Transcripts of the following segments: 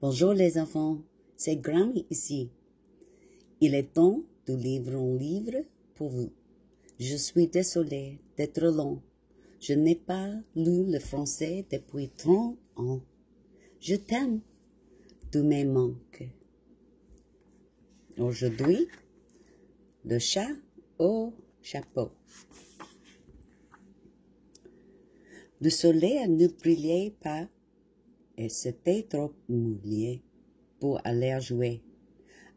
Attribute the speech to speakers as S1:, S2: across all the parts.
S1: Bonjour les enfants, c'est Grammy ici. Il est temps de lire un livre pour vous. Je suis désolée d'être long. Je n'ai pas lu le français depuis 30 ans. Je t'aime, tu me manques. Aujourd'hui, le chat au chapeau. Le soleil ne brillait pas et c'était trop mouillé pour aller jouer.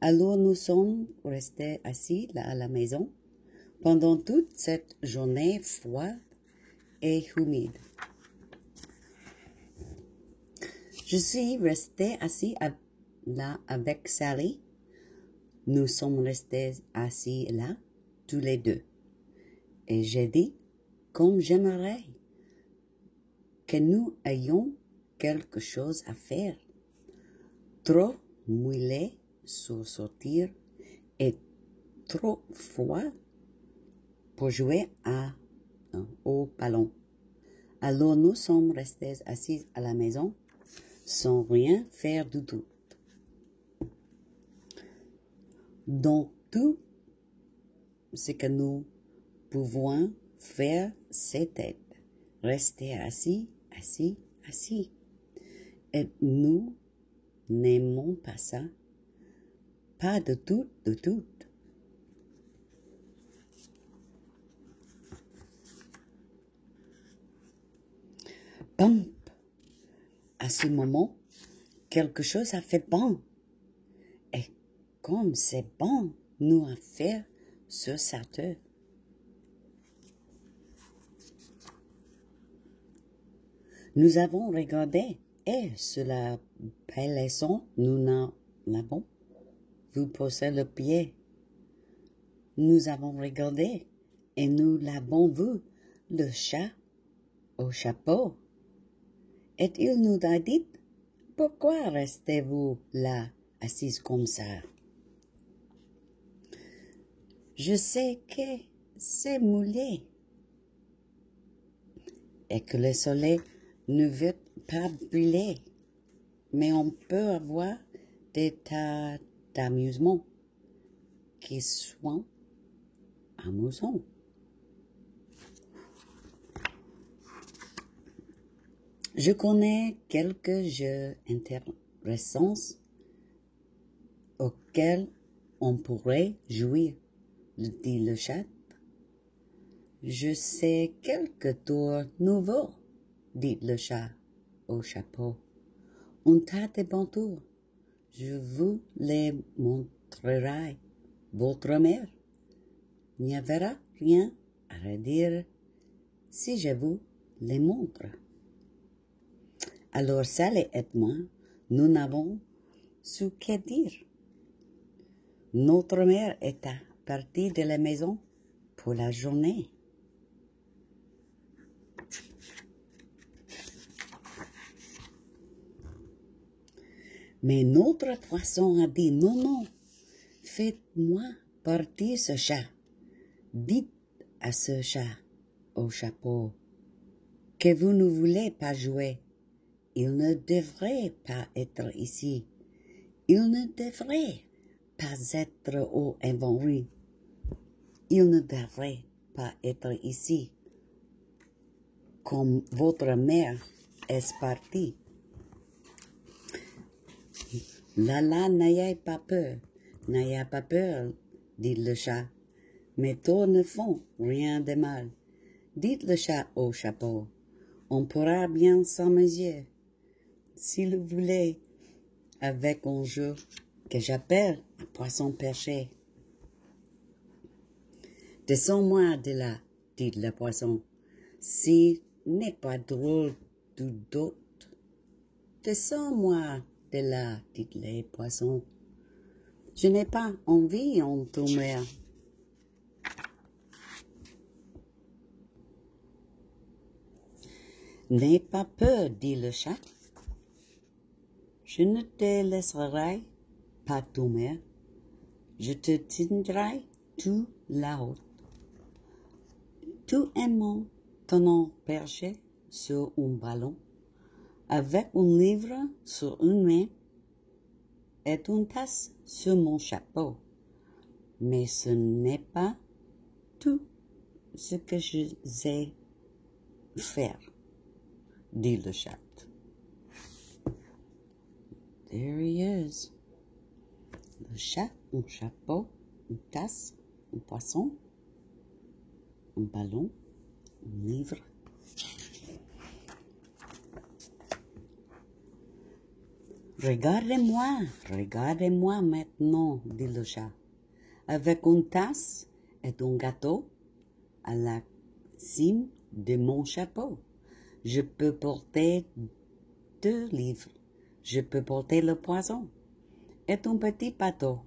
S1: Alors nous sommes restés assis là à la maison pendant toute cette journée froide et humide. Je suis resté assis là avec Sally. Nous sommes restés assis là, tous les deux. Et j'ai dit, comme j'aimerais que nous ayons quelque chose à faire. Trop mouillé sur sortir et trop froid pour jouer au ballon. Alors nous sommes restés assis à la maison sans rien faire du tout. Donc tout ce que nous pouvons faire, c'était rester assis. Et nous n'aimons pas ça. Pas de tout. Bump! À ce moment, quelque chose a fait bon. Et comme c'est bon, nous a fait ce sateur. Nous avons regardé et sur la belle leçon, nous l'avons vu poser le pied. Nous avons regardé et nous l'avons vu, le chat au chapeau. Et il nous a dit, pourquoi restez-vous là, assise comme ça? Je sais que c'est mouillé et que le soleil ne veut pas brûler, mais on peut avoir des tas d'amusements qui sont amusants. Je connais quelques jeux intéressants auxquels on pourrait jouer, dit le chat. Je sais quelques tours nouveaux, dit le chat au chapeau. Un tas de bons tours. Je vous les montrerai. Votre mère n'y verra rien à redire si je vous les montre. Alors Sally et moi, nous n'avons su que dire. Notre mère est partie de la maison pour la journée. Mais notre poisson a dit non, faites-moi partir ce chat. Dites à ce chat au chapeau que vous ne voulez pas jouer. Il ne devrait pas être ici. Il ne devrait pas être au inventaire. Il ne devrait pas être ici. Comme votre mère est partie. Là, n'ayez pas peur, dit le chat. Mes tours ne font rien de mal. Dites le chat au chapeau. On pourra bien s'amuser, si vous voulez, avec un jeu que j'appelle un poisson perché. Descends-moi de là, dit le poisson. Si n'est pas drôle du tout. Descends-moi de là, dit le poisson. Je n'ai pas envie de tomber. N'aie pas peur, dit le chat. Je ne te laisserai pas tomber. Je te tiendrai tout là-haut. Tout aimant tenant perché sur un ballon, avec un livre sur une main est une tasse sur mon chapeau. Mais ce n'est pas tout ce que je sais faire, dit le chat. There he is. Le chat, un chapeau, une tasse, un poisson, un ballon, un livre. Regardez-moi maintenant, dit le chat, avec une tasse et un gâteau à la cime de mon chapeau. Je peux porter 2 livres, je peux porter le poisson, et un petit bateau,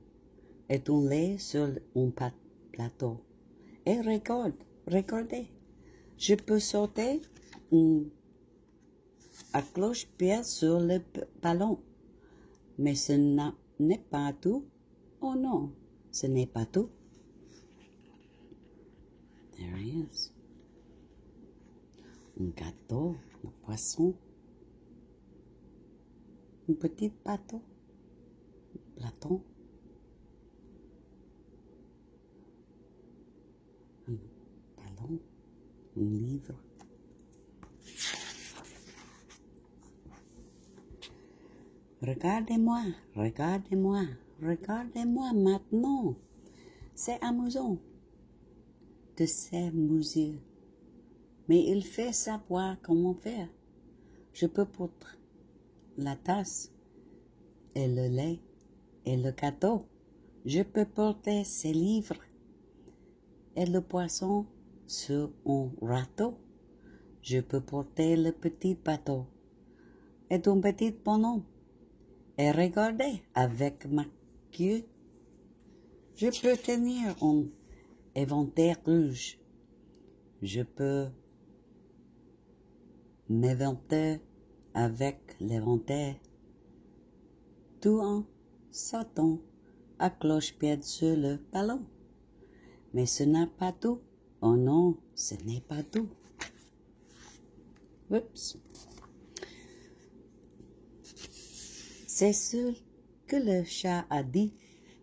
S1: et un lait sur un plateau. Et regardez, je peux sauter à cloche-pied sur le ballon. Mais ce n'est pas tout. Oh non, ce n'est pas tout. There he is. Un gâteau, un poisson, un petit bateau, un plateau, un ballon, un livre. Regardez-moi maintenant. C'est amusant de s'amuser. Mais il fait savoir comment faire. Je peux porter la tasse et le lait et le gâteau. Je peux porter ses livres et le poisson sur un râteau. Je peux porter le petit bateau et un petit bonhomme. Et regardez, avec ma queue, je peux tenir un éventail rouge. Je peux m'éventer avec l'éventail, tout en sautant à cloche-pied sur le ballon. Mais ce n'est pas tout. Oh non, ce n'est pas tout. Oups. C'est ce que le chat a dit,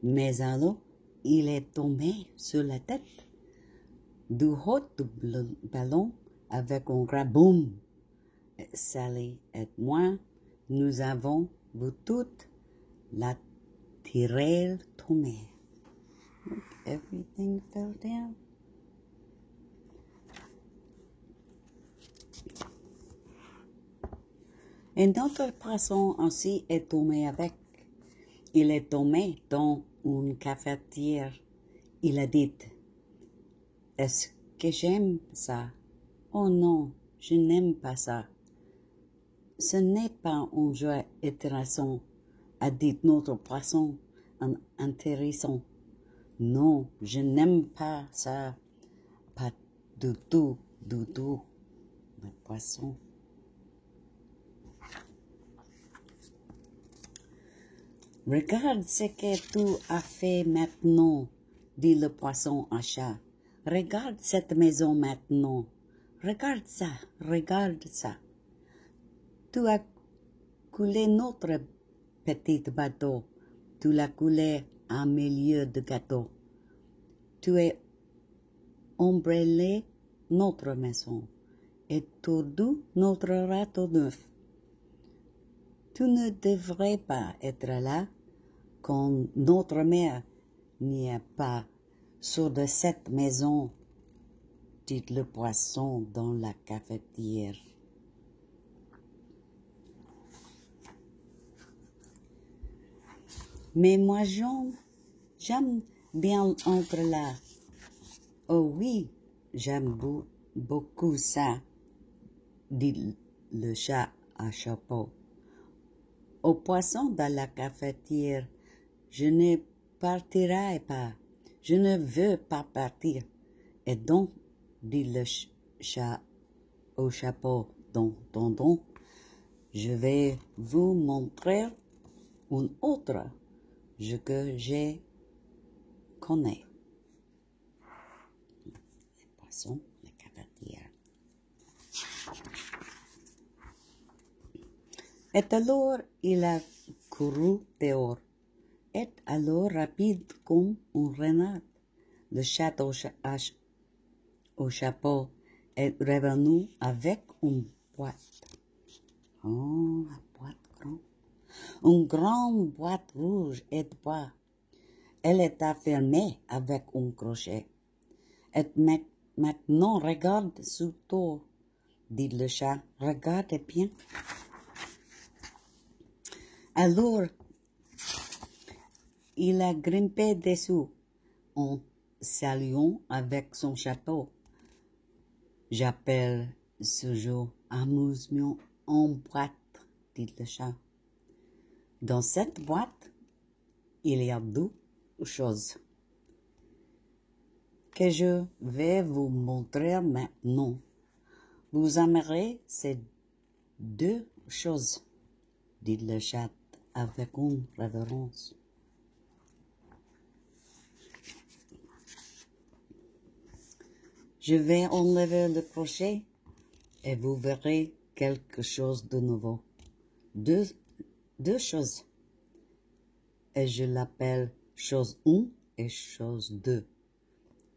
S1: mais alors il est tombé sur la tête du haut du ballon avec un grand boum. Sally et moi, nous avons vu toute la tirelle tomber. Look, everything fell down. Et notre poisson aussi est tombé avec. Il est tombé dans une cafetière. Il a dit, est-ce que j'aime ça? Oh non, je n'aime pas ça. Ce n'est pas un jeu intéressant, a dit notre poisson en intéressant. Non, je n'aime pas ça. Pas du tout, le poisson. Regarde ce que tu as fait maintenant, dit le poisson au chat. Regarde cette maison maintenant. Regarde ça. Tu as coulé notre petit bateau. Tu l'as coulé en milieu de gâteau. Tu as ombrellé notre maison et tordu notre râteau neuf. Tu ne devrais pas être là quand notre mère n'y est pas sur de cette maison, dit le poisson dans la cafetière. Mais moi, j'aime bien entre là. Oh oui, j'aime beaucoup ça, dit le chat à chapeau. Au poisson dans la cafetière, je ne partirai pas, je ne veux pas partir. Et donc, dit le chat au chapeau, don, je vais vous montrer une autre jeu que je connais. Les poissons, la cafetière. Et alors, il a couru dehors est alors rapide comme un renard. Le chat au chapeau est revenu avec une boîte. Oh, la boîte grande. Une grande boîte rouge et de bois. Elle est fermée avec un crochet. Et maintenant, regarde sous toi, dit le chat. Regarde bien. Alors, il a grimpé dessous en saluant avec son chapeau. J'appelle ce jeu amusement en boîte, dit le chat. Dans cette boîte, il y a deux choses que je vais vous montrer maintenant. Vous aimerez ces deux choses, dit le chat avec une révérence. Je vais enlever le crochet et vous verrez quelque chose de nouveau. Deux choses. Et je l'appelle chose 1 et chose 2.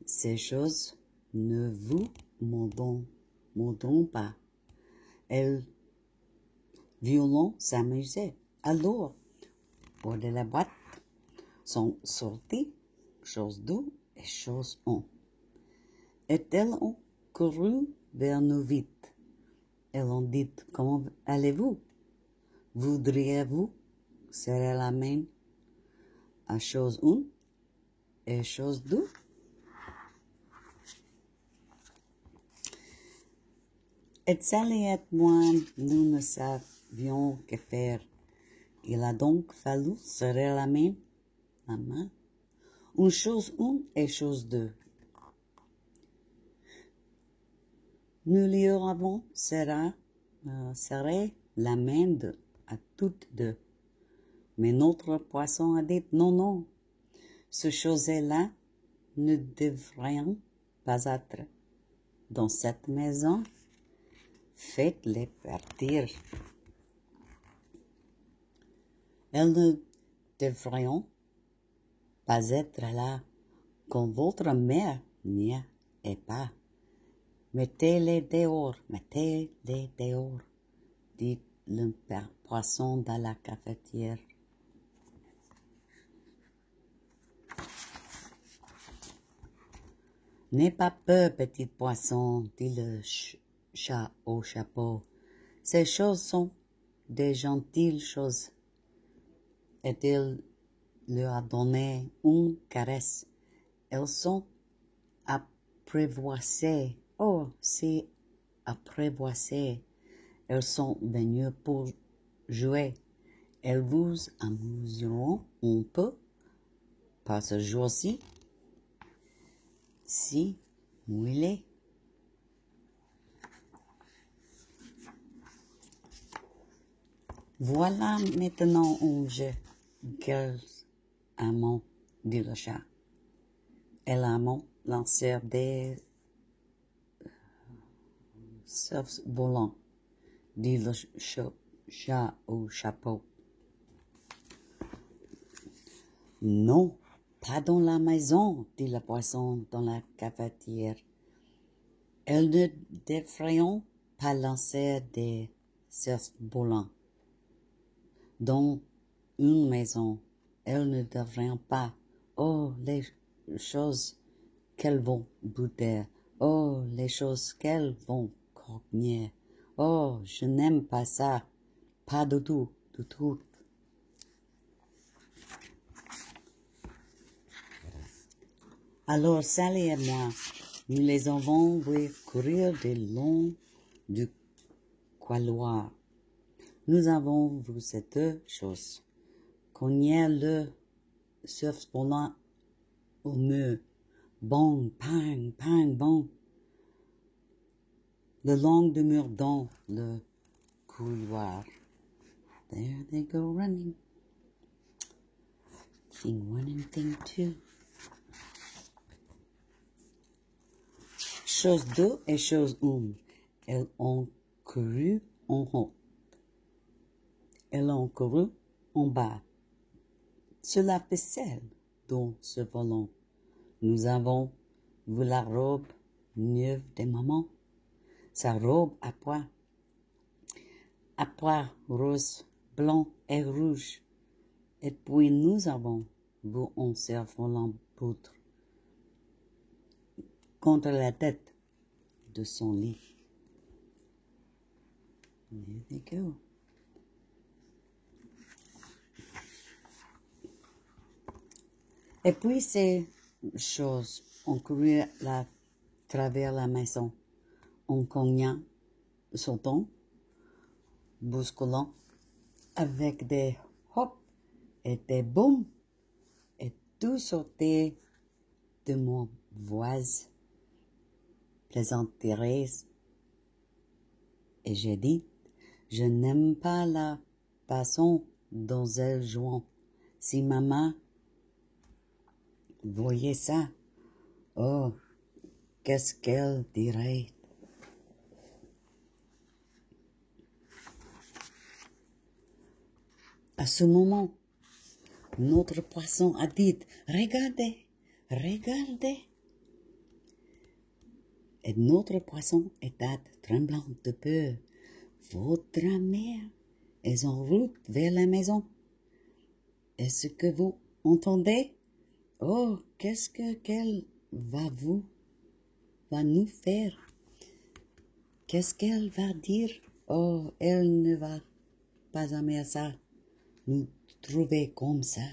S1: Ces choses ne vous m'aidront pas. Elles violent s'amuser. Alors, pour de la boîte sont sorties chose 2 et chose 1. Et elles ont couru vers nous vite. Elles ont dit, comment allez-vous? Voudriez-vous serrer la main à chose 1 et chose 2? Et Sally et moi, nous ne savions que faire. Il a donc fallu serrer la main. Une chose 1 et chose 2. Nous lui avons serré la main à toutes deux. Mais notre poisson a dit non, ce chose-là ne devrait pas être dans cette maison. Faites-les partir. Elles ne devraient pas être là quand votre mère n'y est pas. Mettez-les dehors, dit le poisson dans la cafetière. N'aie pas peur, petit poisson, dit le chat au chapeau. Ces choses sont des gentilles choses. Et il leur a donné une caresse. Elles sont apprivoisées. Oh, c'est apprivoisé. Elles sont venues pour jouer. Elles vous amuseront un peu par ce jour-ci. Si mouillé. Voilà maintenant un jeu. Quel amant, dit le chat. Et l'amant lancèrent des cerfs volants, dit le chat au chapeau. Non, pas dans la maison, dit le poisson dans la cafetière. Elles ne devraient pas lancer des cerfs volants. Dans une maison, elles ne devraient pas. Oh, les choses qu'elles vont buter. Oh, les choses qu'elles vont cogner. Oh, je n'aime pas ça. Pas du tout, du tout. Alors Sally et moi, nous les avons vus courir le long du couloir. Nous avons vu ces deux choses. Cogner le surf volant au mur. Bang, pang, pang, bang. Le long du mur dans le couloir. There they go running. Thing 1 and thing 2. Chose 2 et chose 1. Elles ont couru en haut. Elles ont couru en bas. sur la ficelle dont ce volant. Nous avons vu la robe neuve de maman, sa robe à pois rose, blanc et rouge. Et puis nous avons vu un cerf-volant poudre contre la tête de son lit. There they go. Et puis ces choses ont couru à travers la maison, en cognant, sautant, bousculant, avec des hop et des boum, et tout sautait de mon voix, plaisanteries. Et j'ai dit, je n'aime pas la façon dont elles jouent. Si maman voyait ça, oh, qu'est-ce qu'elle dirait? À ce moment, notre poisson a dit, regardez, regardez. Et notre poisson était tremblant de peur. Votre mère est en route vers la maison. Est-ce que vous entendez? Oh, qu'est-ce qu'elle va nous faire? Qu'est-ce qu'elle va dire? Oh, elle ne va pas aimer ça, nous trouver comme ça.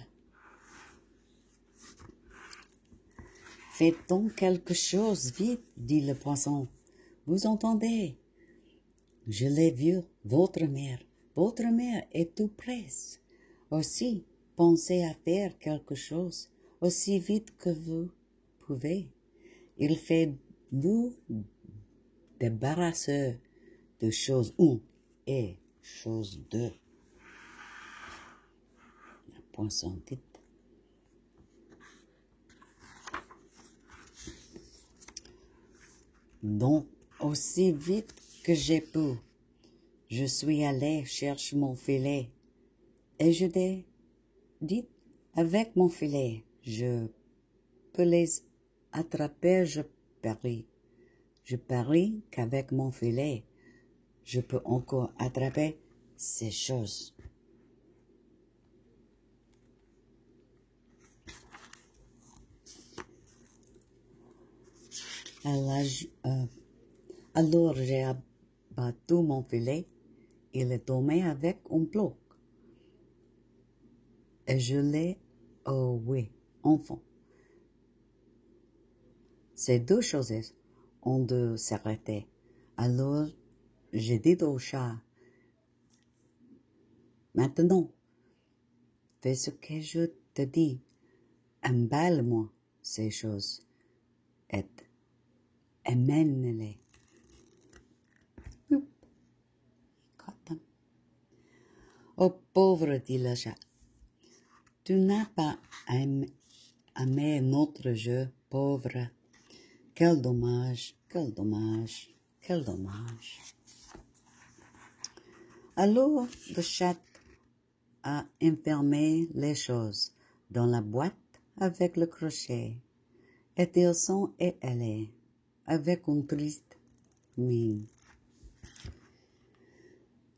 S1: Faites donc quelque chose, vite, dit le poisson. Vous entendez? Je l'ai vu, votre mère est tout près. Aussi, pensez à faire quelque chose aussi vite que vous pouvez. Il fait vous débarrasser de chose 1 et chose 2. Le poisson dit. Donc, aussi vite que j'ai pu, je suis allé chercher mon filet et je l'ai dit, avec mon filet, je peux les attraper, je parie. Je parie qu'avec mon filet, je peux encore attraper ces choses. Alors j'ai abattu mon filet, il est tombé avec un bloc. Et je l'ai, oh oui, enfin. Ces deux choses ont dû s'arrêter. Alors j'ai dit au chat, maintenant, fais ce que je te dis, emballe-moi ces choses et amène-les. Oh pauvre, dit le chat, tu n'as pas aimé notre jeu, pauvre. Quel dommage, quel dommage, quel dommage. Alors le chat a enfermé les choses dans la boîte avec le crochet, et ils sont allés avec une triste mine.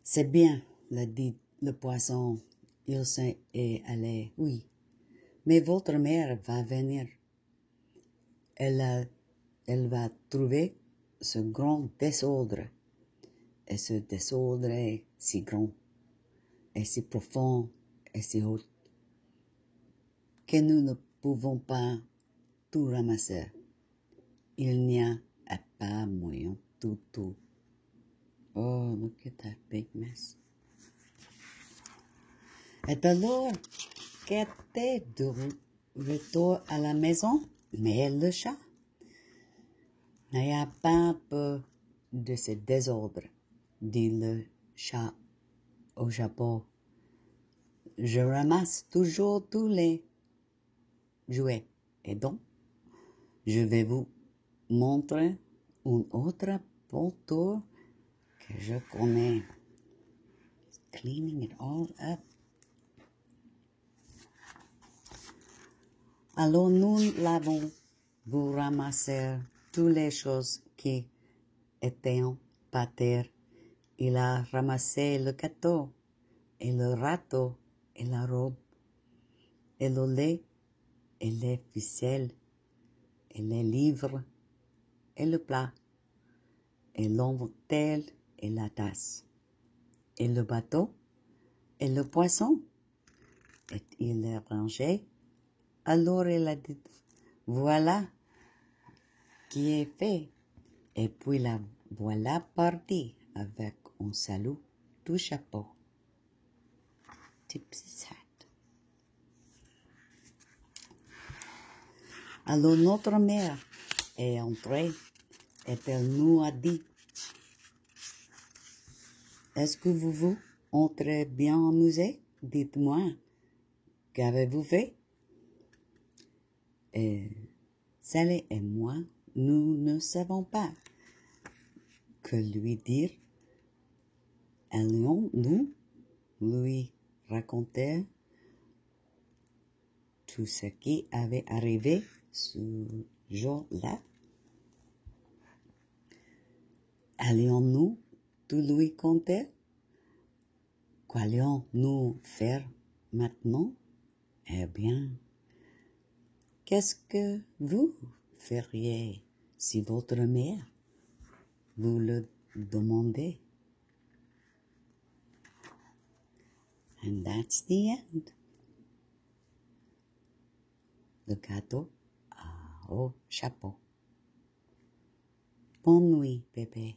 S1: C'est bien, l'a dit le poisson, il s'est allé, oui, mais votre mère va venir. Elle va trouver ce grand désordre, et ce désordre est si grand, et si profond, et si haut, que nous ne pouvons pas tout ramasser. Il n'y a pas moyen tout. Oh, look at that big mess. Et alors, qu'était de retour à la maison, mais le chat n'a pas peur de ce désordre, dit le chat au Japon. Je ramasse toujours tous les jouets, et donc, je vais vous montrer une autre photo que je connais. Cleaning it all up. Alors nous l'avons vous ramasser toutes les choses qui étaient par terre. Il a ramassé le gâteau, et le râteau, et la robe, et le lait, et les ficelles, et les livres, et le plat, et l'ombrelle, et la tasse, et le bateau, et le poisson. Et il les rangé. Alors il a dit, voilà qui est fait. Et puis la voilà partie avec un salut du chapeau. Tipsy hat. Alors notre mère est entrée et elle nous a dit, est-ce que vous vous entrez bien amusé? Dites-moi, qu'avez-vous fait? Et Sally et moi, nous ne savons pas que lui dire. Allions-nous lui raconter tout ce qui avait arrivé ce jour-là? Allions-nous tout lui conter? Qu'allions-nous faire maintenant? Eh bien, qu'est-ce que vous feriez si votre mère vous le demandait? And that's the end. Le gâteau au chapeau. Bonne nuit, bébé.